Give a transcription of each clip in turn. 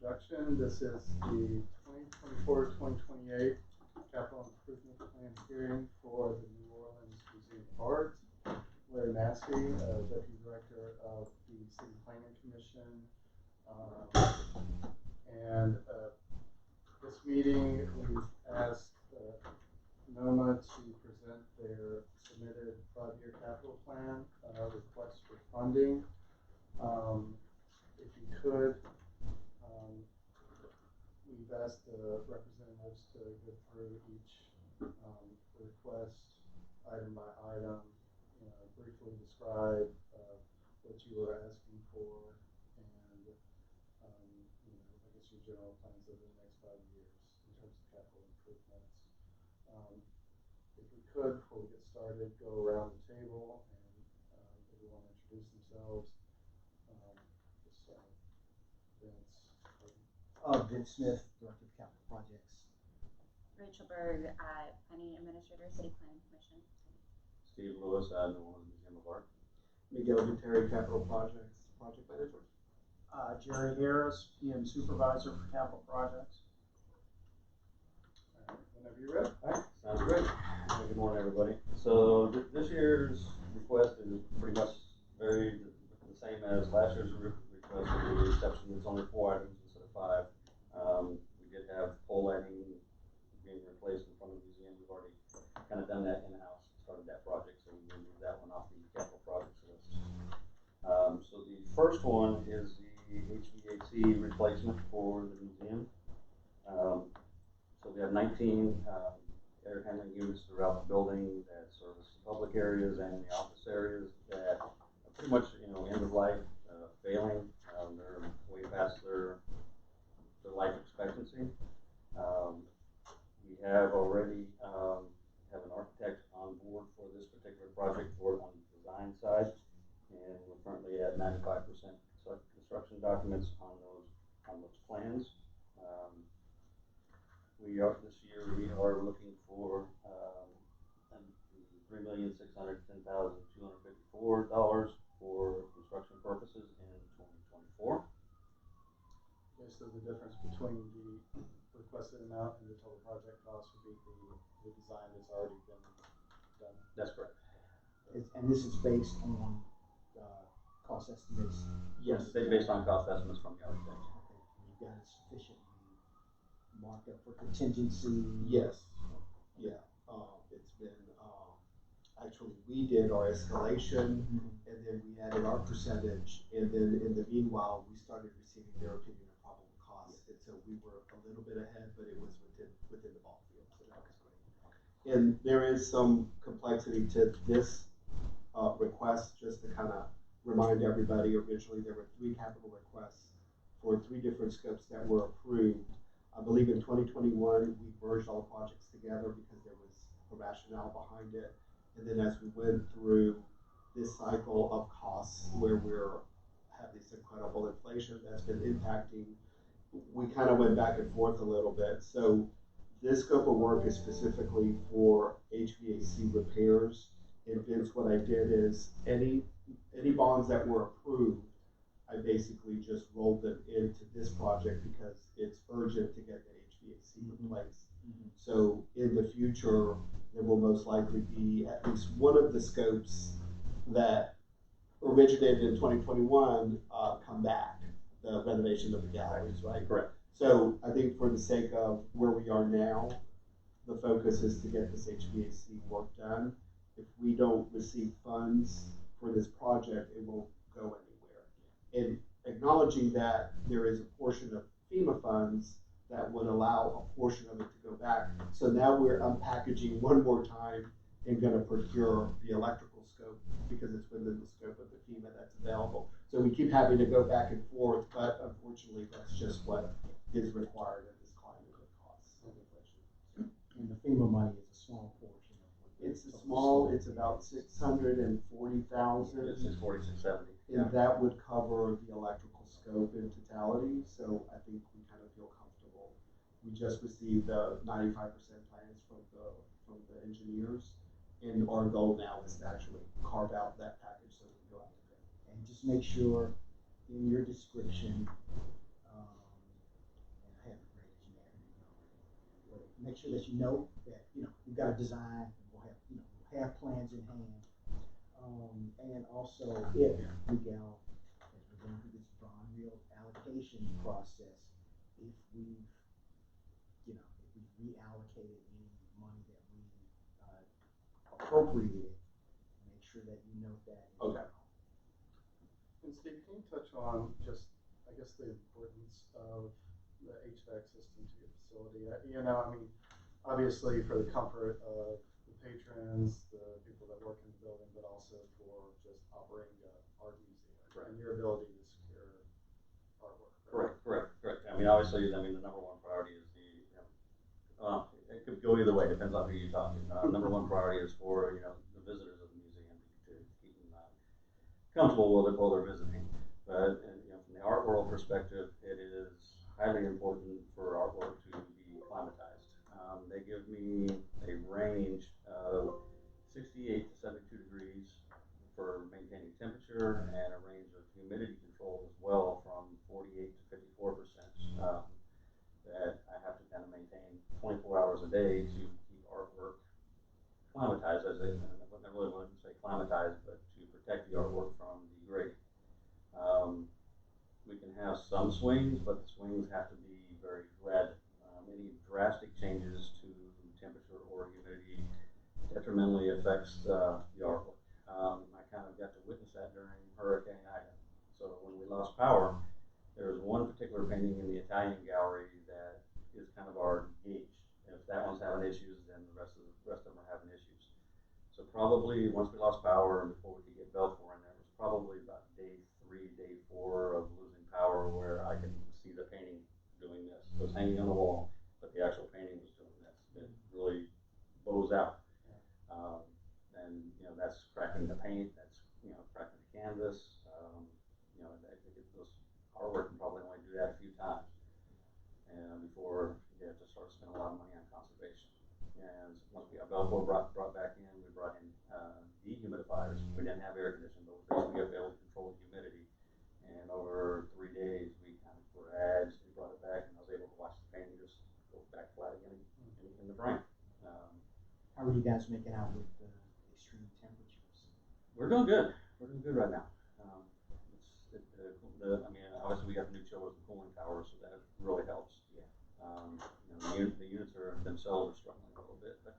introduction. This is the 2024-2028 Capital Improvement Plan hearing for the New Orleans Museum of Art. Larry Massey, Deputy Director of the City Planning Commission. This meeting, we've asked NOMA to present their submitted 5-year capital plan request for funding. If you could, we've asked the representatives to go through each request item by item, briefly describe what you were asking for, and I guess your general plans over the next 5 years in terms of capital improvements. If we could, before we get started, go around the table and everyone introduce themselves. Vince Smith, Director of Capital Projects. Rachel Berg, Planning Administrator, City Planning Commission. Steve Lewis, New Orleans Museum of Art. Miguel Gutierrez, Capital Projects, Project Manager. Jerry Harris, PM Supervisor for Capital Projects. Whenever you're ready. All right, sounds great. Good morning, everybody. So this year's request is pretty much very the same as last year's request, with the exception it's only 4 items instead of 5. We did have pole lighting being replaced in front of the museum. We've already kind of done that in-house, started that project, so we moved that one off the capital projects list. So the first one is the HVAC replacement for the museum. So we have 19 air handling units throughout the building that service the public areas and the office areas that are pretty much, end of life, failing. They're way past their life expectancy. We have already have an architect on board for this particular project for on the design side, and we're currently at 95% construction documents on those plans. This year we are looking for $3,610,254 for construction purposes in 2024. Okay, so the difference between the requested amount and the total project cost would be the design that's already been done. That's correct. And this is based on cost estimates? Yes, they're based on cost estimates from the architect. Okay, you've got it sufficiently marked up for contingency? Yes. Yeah. It's been, actually we did our escalation, and then we added our percentage, and then in the meanwhile we started receiving their opinion of probable cost, and so we were a little bit ahead, but it was within the ball field, so that was great. And there is some complexity to this request, just to kind of remind everybody. Originally there were 3 capital requests for 3 different scopes that were approved. I believe in 2021 we merged all projects together because there was a rationale behind it. And then as we went through this cycle of costs where have this incredible inflation that's been impacting, we kind of went back and forth a little bit. So this scope of work is specifically for HVAC repairs. And Vince, what I did is any bonds that were approved, I basically just rolled them into this project because it's urgent to get the HVAC replaced. So in the future, there will most likely be at least one of the scopes that originated in 2021 come back, the renovation of the galleries, right? Correct. So I think for the sake of where we are now, the focus is to get this HVAC work done. If we don't receive funds for this project, it won't go anywhere. And acknowledging that there is a portion of FEMA funds that would allow a portion of it to go back. So now we're unpackaging one more time and going to procure the electrical scope because it's within the scope of the FEMA that's available. So we keep having to go back and forth, but unfortunately that's just what is required in this climate of costs and inflation. And the FEMA money is a small portion of what it's small. It's about 640,000. It's 640, 670. And that would cover the electrical scope in totality. So I think we kind of feel comfortable. We just received the 95% plans from the engineers, and our goal now is to actually carve out that package so we can go out to bid. And just make sure in your description make sure that you know that, we've got a design, we'll have plans in hand. And also if Miguel, as we're going through this bond real allocation process, if we've reallocated any money that we appropriated, make sure that you note that as Okay. well. And Steve, can you touch on just, I guess, the importance of the HVAC system to your facility? Obviously for the comfort of the patrons, the people that work in the building, but also for just operating the art museum Right. and your ability to secure artwork. Correct. Obviously, the number one priority is it could go either way, depends on who you're talking. Number one priority is for, the visitors of the museum to keep them comfortable while they're visiting. But, from the art world perspective, it is highly important for artwork to be climatized. They give me a range of 68 to 72 degrees for maintaining temperature, and a range of humidity control as well from 48 to 54%. That I have to kind of maintain 24 hours a day to keep artwork climatized, I really wouldn't say climatized, but to protect the artwork from degrading. We can have some swings, but the swings have to be very gradual. Any drastic changes to temperature or humidity detrimentally affects the artwork. I kind of got to witness that during Hurricane Ida. So when we lost power, there was one particular painting in the Italian gallery that is kind of our gauge. If that one's having issues, then the rest of them are having issues. So probably once we lost power and before we could get Belfour in there, it was probably about day 3, day 4 of losing power where I could see the painting doing this. It was hanging on the wall, but the actual painting was doing this. It really bows out. And that's cracking the paint, that's cracking the canvas. Those artwork can probably only do that a few times, and before you have to start spending a lot of money on conservation. And once we got Belfour brought back in, we brought in dehumidifiers. We didn't have air conditioning, but we were able to control the humidity. And over 3 days, we kind of gradually brought it back, and I was able to watch the painting just go back flat again in the frame. How are you guys making out with the extreme temperatures? We're doing good. We're doing good right now. Obviously we got the new chillers and cooling towers, so that really helps. Yeah. The units themselves are struggling a little bit, but.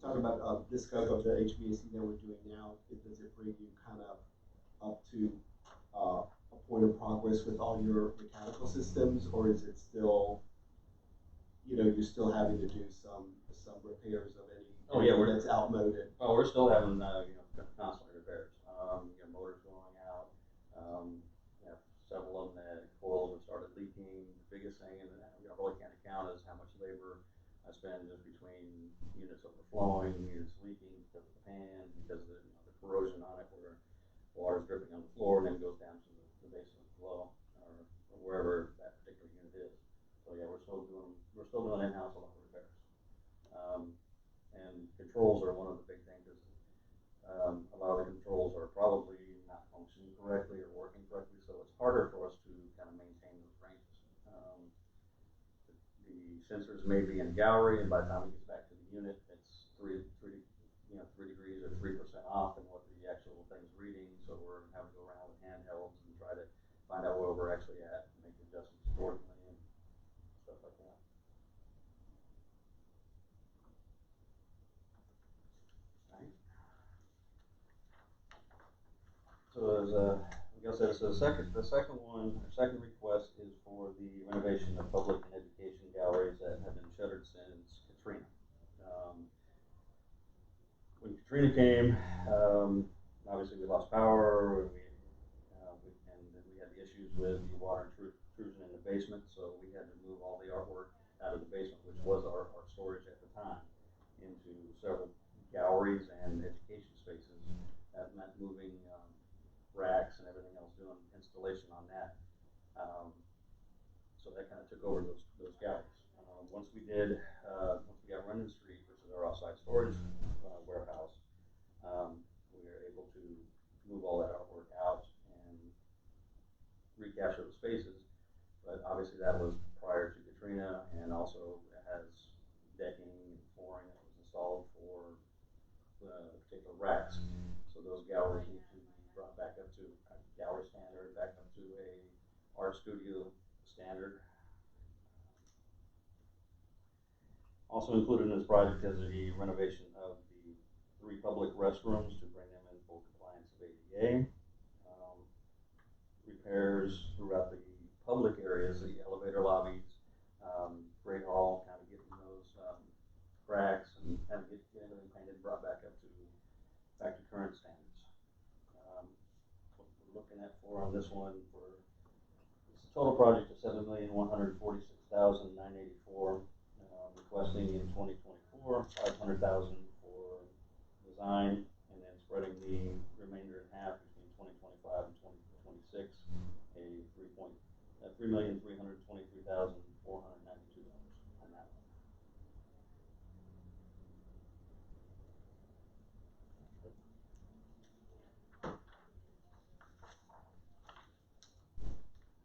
Talking about the scope of the HVAC that we're doing now, does it bring you kind of up to a point of progress with all your mechanical systems, or is it still, you're still having to do some repairs of anything that's outmoded? Oh, we're still having constantly repairs. Motors going out. Several of them that coils have started leaking. The biggest thing, and I really can't account, is how much labor I spend just between units overflowing, units leaking because of the fan, because of the corrosion on it, where water's dripping on the floor and then goes down to the basement below, or wherever that particular unit is. So yeah, we're still doing in-house a lot of repairs. And controls are one of the big things. A lot of the controls are probably not functioning correctly or working correctly, so it's harder for us to kind of maintain those ranges. The sensors may be in a gallery, and by the time it gets back to the unit, it's 3 degrees or 3% off than what the actual thing's reading. So we're having to go around with handhelds and try to find out where we're actually at and make adjustments accordingly and stuff like that. Right. So as like I said, the second request is for the renovation of public and education galleries that have been shuttered since Katrina. When Katrina came, obviously we lost power. We had the issues with the water intrusion in the basement, so we had to move all the artwork out of the basement, which was our storage at the time, into several galleries and education spaces. That meant moving racks and everything else, doing installation on that. So that kind of took over those galleries. Once we got Rendon Street, which is our offsite storage warehouse, we were able to move all that artwork out and recapture the spaces. But obviously that was prior to Katrina, and also has installed for the particular racks. So those galleries need to be brought back up to a gallery standard, back up to a art studio standard. Also included in this project is a renovation of the 3 public restrooms to bring them in full compliance of ADA. Repairs throughout the public areas, the elevator lobbies, Great Hall, kind of getting those cracks and kind of getting everything painted and brought back to current standards. What we're looking at on this one for it's a total project of $7,146,984. Requesting in 2024, $500,000 for design, and then spreading the remainder in half between 2025 and 2026, $3,323,492 on that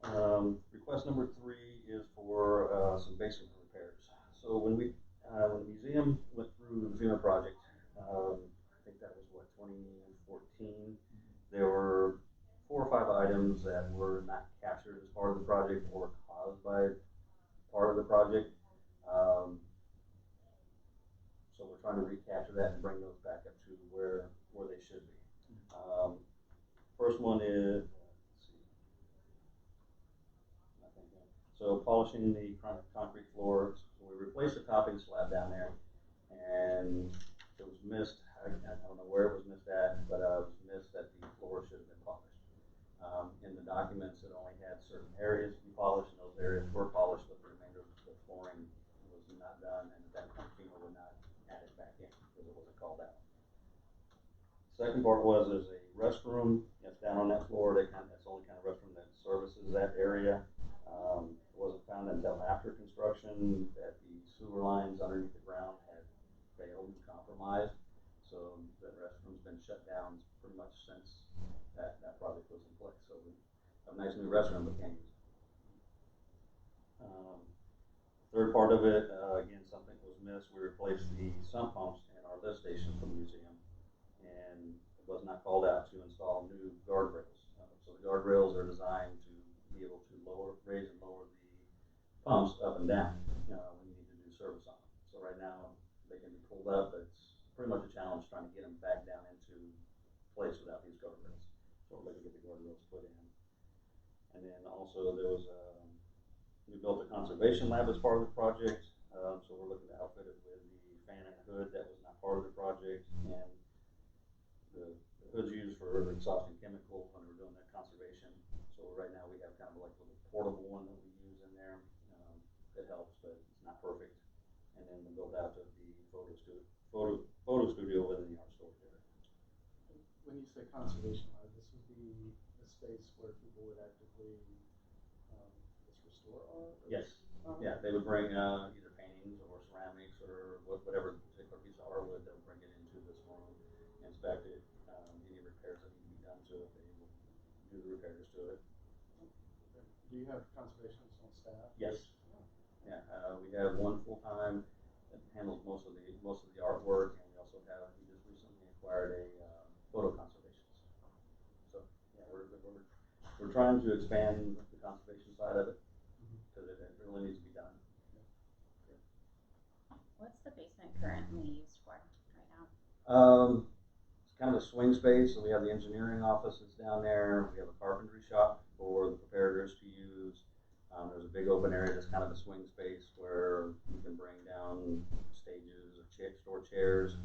one. Request number 3 is for some basic repairs. So when the museum went through the FEMA project, I think that was what, 2014, there were 4 or 5 items that were not captured as part of the project or caused by part of the project. So we're trying to recapture that and bring those back up to where they should be. First one is, let's see. So polishing the concrete floors. So we replaced the topping slab down there, and it was missed. I don't know where it was missed at, but it was missed that the floor should have been polished. In the documents, it only had certain areas to be polished, and those areas were polished, but the remainder of the flooring was not done, and at that point, FEMA would not add it back in because it wasn't called out. Second part was there's a restroom that's down on that floor. That's the only kind of restroom that services that area. It wasn't found until after construction that the sewer lines underneath the ground had failed and compromised. So the restroom's been shut down pretty much since that project was in place. So we have a nice new restroom, but can't use it. Third part of it, again, something was missed. We replaced the sump pumps in our lift station for the museum, and it was not called out to install new guardrails. So the guardrails are designed to be able to raise and lower the pumps up and down when you need to do service on them. So right now they can be pulled up, but it's pretty much a challenge trying to get them back down into place without these guardrails. So we're looking to get the guardrails put in. And then also there was we built a conservation lab as part of the project. So we're looking to outfit it with the fan and hood that was not part of the project, and the hood's used for exhausting chemicals when we're doing that conservation. So right now we have kind of like a little portable one that we use in there. It helps, but it's not perfect. And then we built out of the photo studio within the art storage area. When you say conservation lab, this would be a space where people would actively restore art? Yes. Yeah, they would bring either paintings or ceramics or whatever particular piece of art would, they'll bring it into this room, inspect it, any repairs that need to be done to it, they will do the repairs to it. Do you have conservationists on staff? Yes. Yeah, we have one full-time that handles most of the artwork, and we also have, we just recently acquired a photo conservationist. So yeah, we're trying to expand the conservation side of it because it really needs to be done. What's the basement currently used for right now? It's kind of a swing space, so we have the engineering offices down there. We have a carpentry shop for the preparators to use. There's a big open area that's kind of a swing space where you can bring down stages or store chairs.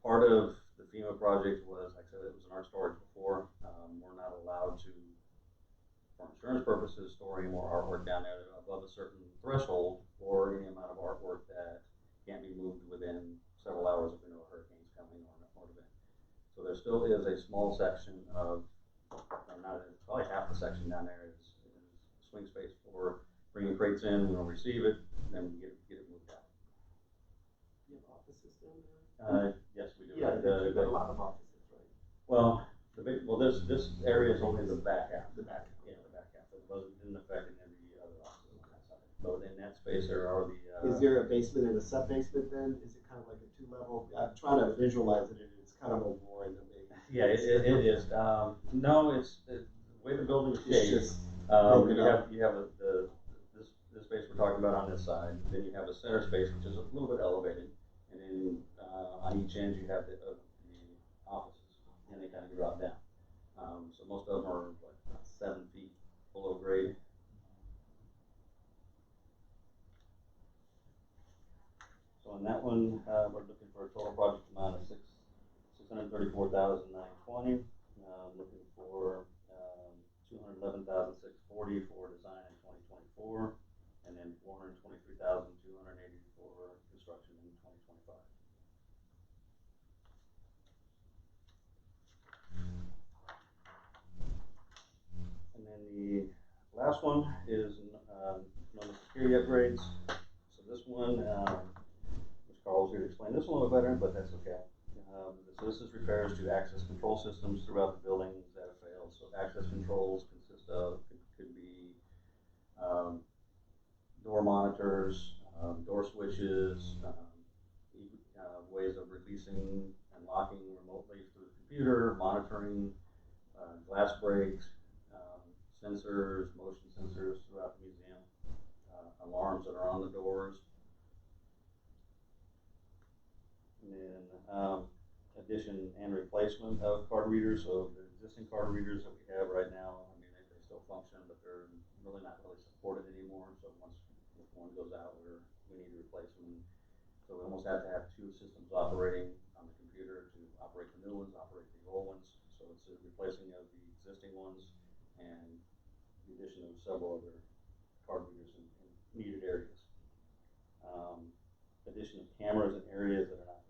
Part of the FEMA project was, like I said, it was an art storage before. We're not allowed to, for insurance purposes, store any more artwork down there above a certain threshold or any amount of artwork that can't be moved within several hours if we know a hurricane's coming or an event. So there still is a small section of, probably half the section down there is swing space for bringing crates in, we'll receive it, and then we get it moved out. You have offices down there? Yes, we do. Yeah, you've got a lot of offices, right? Well, this area is only the back half. The back half. Yeah, the back half. It didn't affect any of the other offices on that side. But within that space, space there are the. Is there a basement and a sub-basement then? Is it kind of like a two-level? I'm trying to visualize it, and it's kind of a little boring to me. Yeah, it is. No, the way the building is It's shaped. just broken You up. have this space we're talking about on this side. Then you have a center space which is a little bit elevated, and then on each end you have the offices, and they kind of drop down. So most of them are like 7 feet below grade. So on that one, we're looking for a total project amount of $634,920. Looking for $211,640 for design in 2024, and then $423,280 for construction in 2025. And then the last one is known as security upgrades. So this one, which Carl's here to explain this one a little better, but that's okay. So this is repairs to access control systems throughout the buildings that have failed. So access controls consist of, could be door monitors, door switches, ways of releasing and locking remotely through the computer, monitoring, glass breaks, sensors, motion sensors throughout the museum, alarms that are on the doors, and then addition and replacement of card readers. So the existing card readers that we have right now, I mean, they still function, but they're really not really supported anymore. So once if one goes out, we need to replace them. So we almost have to have 2 systems operating on the computer to operate the new ones, operate the old ones. So it's a replacing of the existing ones and the addition of several other card readers in needed areas. Addition of cameras in areas that are not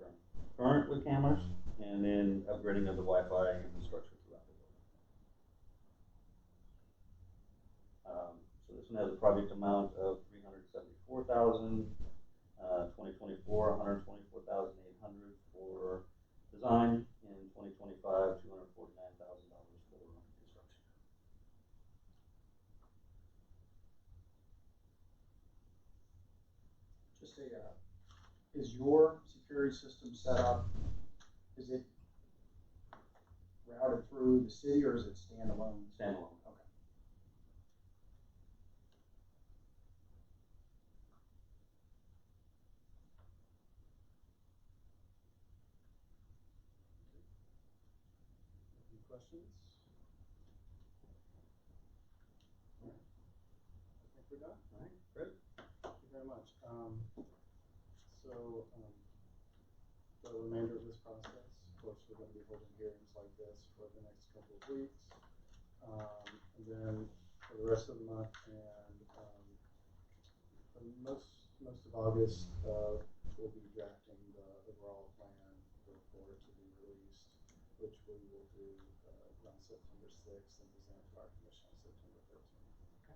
currently cameras, and then upgrading of the Wi-Fi infrastructure throughout the building. So this one has a project amount of $374,000. 2024, $124,800 for design, and 2025, $249,000 for construction. Just is your security system set up, is it routed through the city or is it standalone? Standalone. Okay. Any questions? All right. I think we're done. All right, great. Thank you very much. For the remainder of this process, of course, we're going to be holding hearings like this for the next couple of weeks. And then for the rest of the month and for most of August, we'll be drafting the overall plan for to be released, which we will do around September 6th and present to our commission on September 13th. Okay.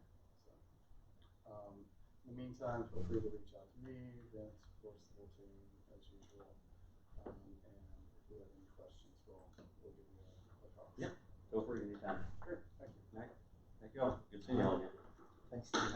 So, in the meantime, feel free to reach out to me, Vince, of course, the whole team, as usual. And if you have any questions, we'll give you a call. Yeah. Feel free anytime. Great, thank you. All right. Thank you all. Good seeing you all again. Thanks, Steve.